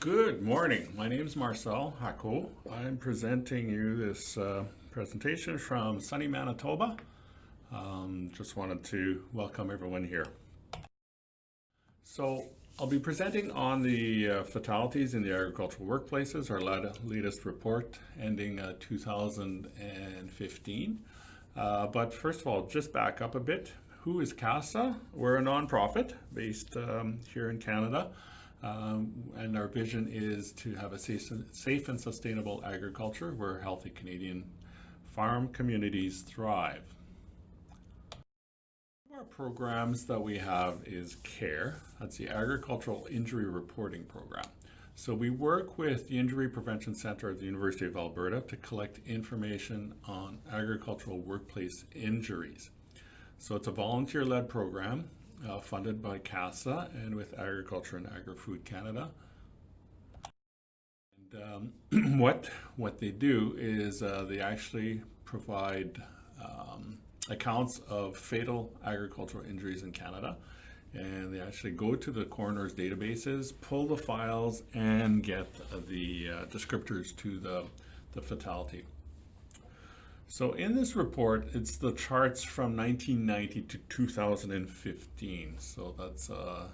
Good morning. My name is Marcel Hako. I'm presenting you this presentation from sunny Manitoba. Just wanted to welcome everyone here. So I'll be presenting on the fatalities in the agricultural workplaces, our latest report ending 2015. But first of all, just back up a bit. Who is CASA? We're a nonprofit based here in Canada. And our vision is to have a safe and sustainable agriculture where healthy Canadian farm communities thrive. One of our programs that we have is CARE. That's the Agricultural Injury Reporting Program. So we work with the Injury Prevention Center at the University of Alberta to collect information on agricultural workplace injuries. So it's a volunteer-led program funded by CASA and with Agriculture and Agri-Food Canada. And what they do is they actually provide accounts of fatal agricultural injuries in Canada, and they actually go to the coroner's databases, pull the files, and get the descriptors to the fatality. So in this report, it's the charts from 1990 to 2015. So that's a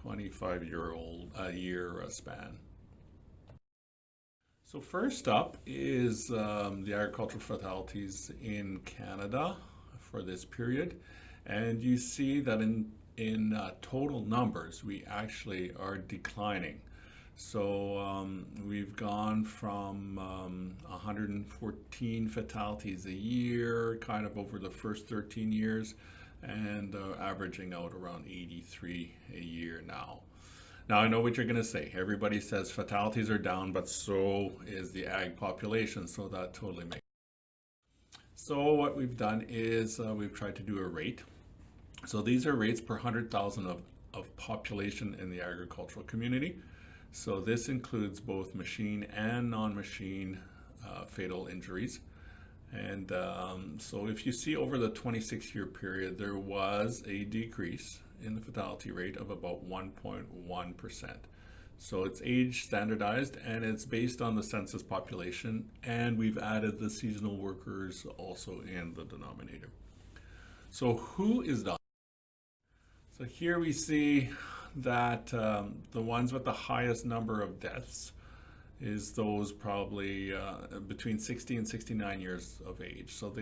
25-year span. So first up is the agricultural fatalities in Canada for this period. And you see that in total numbers, we actually are declining. So we've gone from 114 fatalities a year, kind of over the first 13 years, and averaging out around 83 a year now. Now, I know what you're going to say. Everybody says fatalities are down, but so is the ag population, so that totally makes sense. So what we've done is we've tried to do a rate. So these are rates per 100,000 of population in the agricultural community. So this includes both machine and non-machine fatal injuries. And so if you see over the 26-year period, there was a decrease in the fatality rate of about 1.1%. So it's age standardized and it's based on the census population, and we've added the seasonal workers also in the denominator. So who is the... So here we see that the ones with the highest number of deaths is those probably between 60 and 69 years of age. So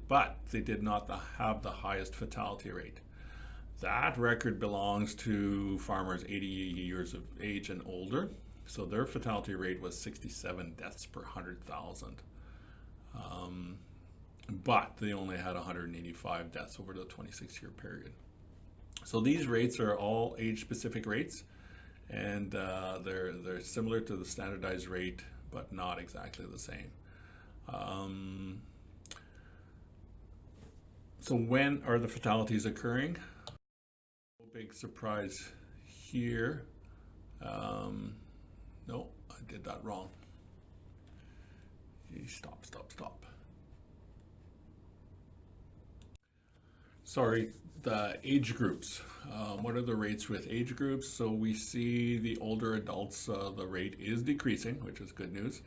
but they did not have the highest fatality rate. That record belongs to farmers 80 years of age and older. So their fatality rate was 67 deaths per 100,000. But they only had 185 deaths over the 26-year period. So these rates are all age-specific rates, and they're similar to the standardized rate, but not exactly the same. So when are the fatalities occurring? No big surprise here. No, I did that wrong. Stop. Sorry. The age groups. What are the rates with age groups? So we see the older adults, the rate is decreasing, which is good news.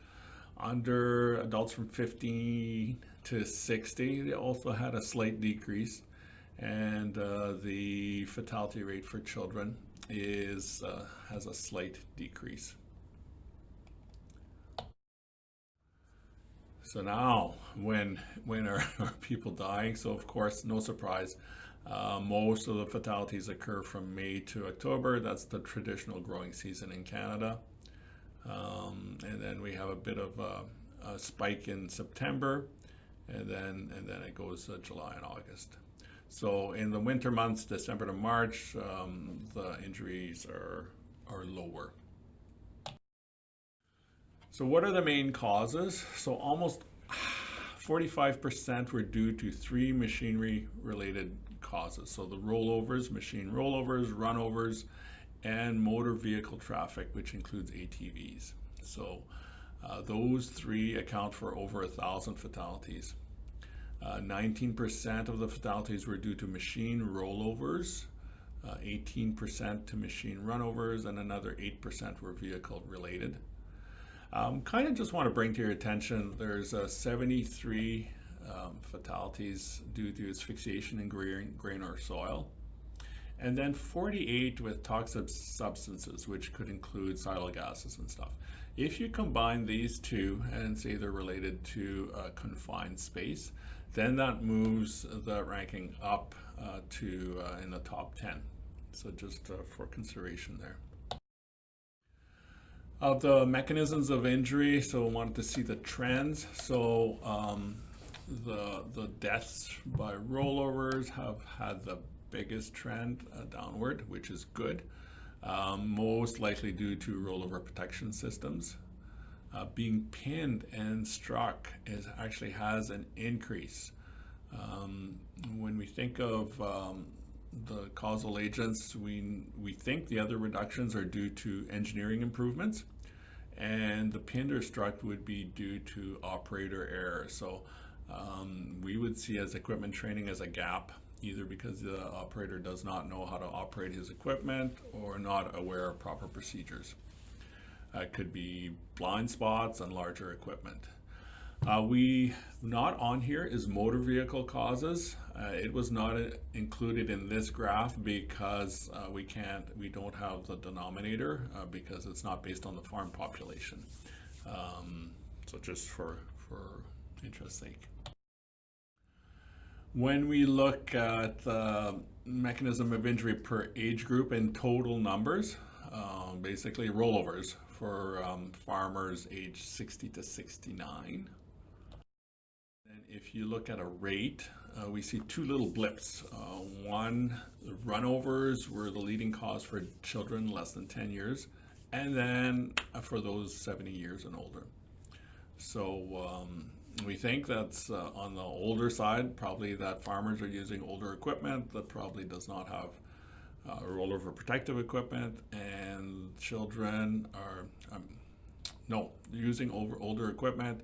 Under adults from 50 to 60, they also had a slight decrease. And the fatality rate for children has a slight decrease. So now, when are people dying? So of course, no surprise. Most of the fatalities occur from May to October. That's the traditional growing season in Canada. And then we have a bit of a spike in September, and then it goes July and August. So in the winter months, December to March, the injuries are lower. So what are the main causes? So almost 45% were due to 3 machinery-related causes. So the rollovers, machine rollovers, runovers, and motor vehicle traffic, which includes ATVs. So those 3 account for over 1,000 fatalities. 19% of the fatalities were due to machine rollovers, 18% to machine runovers, and another 8% were vehicle related. Kind of just want to bring to your attention, there's 73 fatalities due to asphyxiation in grain or soil, and then 48 with toxic substances, which could include silo gases and stuff. If you combine these two and say they're related to a confined space, then that moves the ranking up to in the top 10. So just for consideration there. Of the mechanisms of injury, so I wanted to see the trends. So the deaths by rollovers have had the biggest trend downward, which is good. Most likely due to rollover protection systems. Being pinned and struck actually has an increase. When we think of the causal agents, we think the other reductions are due to engineering improvements, and the pinned or struck would be due to operator error. So we would see as equipment training as a gap, either because the operator does not know how to operate his equipment or not aware of proper procedures. It could be blind spots on larger equipment. We not on here is motor vehicle causes. It was not included in this graph because we don't have the denominator because it's not based on the farm population. So just for interest's sake. When we look at the mechanism of injury per age group in total numbers, basically rollovers for farmers aged 60 to 69. And if you look at a rate, we see two little blips. One, runovers were the leading cause for children less than 10 years, and then for those 70 years and older. So we think that's on the older side, probably that farmers are using older equipment that probably does not have rollover protective equipment, and children are using older equipment,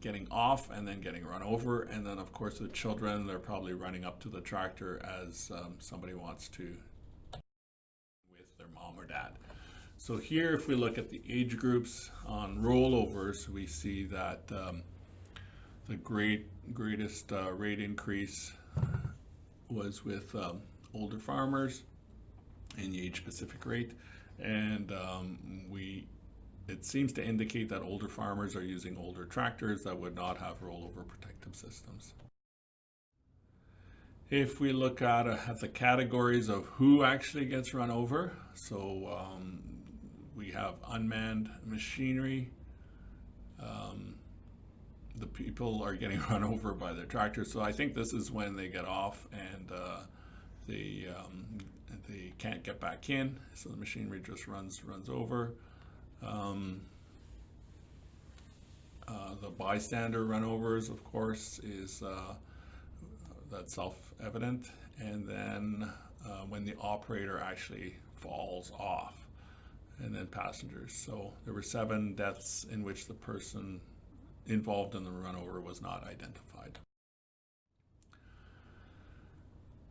getting off and then getting run over, and then of course the children, they're probably running up to the tractor as somebody wants to with their mom or dad. So here, if we look at the age groups on rollovers, we see that the greatest rate increase was with older farmers in the age-specific rate, and it seems to indicate that older farmers are using older tractors that would not have rollover protective systems. If we look at the categories of who actually gets run over, so we have unmanned machinery. The people are getting run over by their tractors. So I think this is when they get off and they can't get back in. So the machinery just runs over. The bystander runovers, of course, is that's self-evident. And then when the operator actually falls off, and then passengers. So there were 7 deaths in which the person involved in the runover was not identified.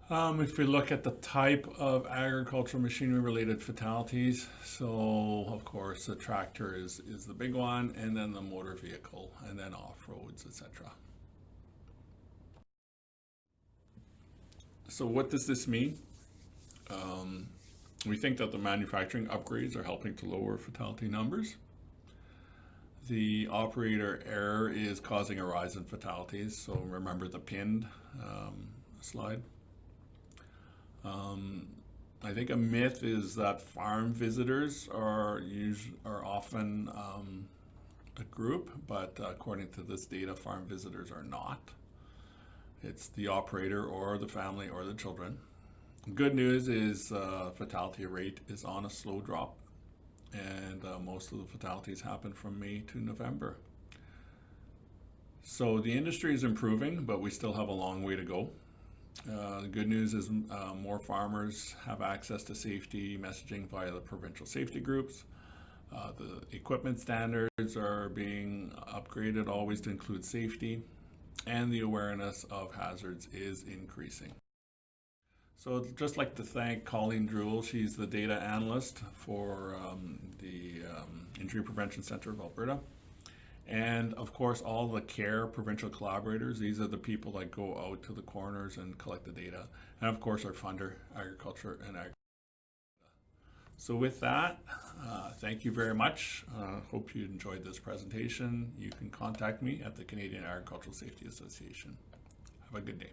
If we look at the type of agricultural machinery related fatalities, so of course the tractor is the big one, and then the motor vehicle, and then off-roads, etc. So what does this mean? We think that the manufacturing upgrades are helping to lower fatality numbers. The operator error is causing a rise in fatalities. So remember the pinned slide. I think a myth is that farm visitors are often a group, but according to this data, farm visitors are not. It's the operator or the family or the children. Good news is fatality rate is on a slow drop, and most of the fatalities happen from May to November. So the industry is improving, but we still have a long way to go. The good news is more farmers have access to safety messaging via the provincial safety groups. The equipment standards are being upgraded always to include safety, and the awareness of hazards is increasing. So I'd just like to thank Colleen Drewell. She's the data analyst for the Injury Prevention Center of Alberta. And of course, all the CARE provincial collaborators. These are the people that go out to the corners and collect the data. And of course, our funder, Agriculture and Agriculture. So with that, thank you very much. Hope you enjoyed this presentation. You can contact me at the Canadian Agricultural Safety Association. Have a good day.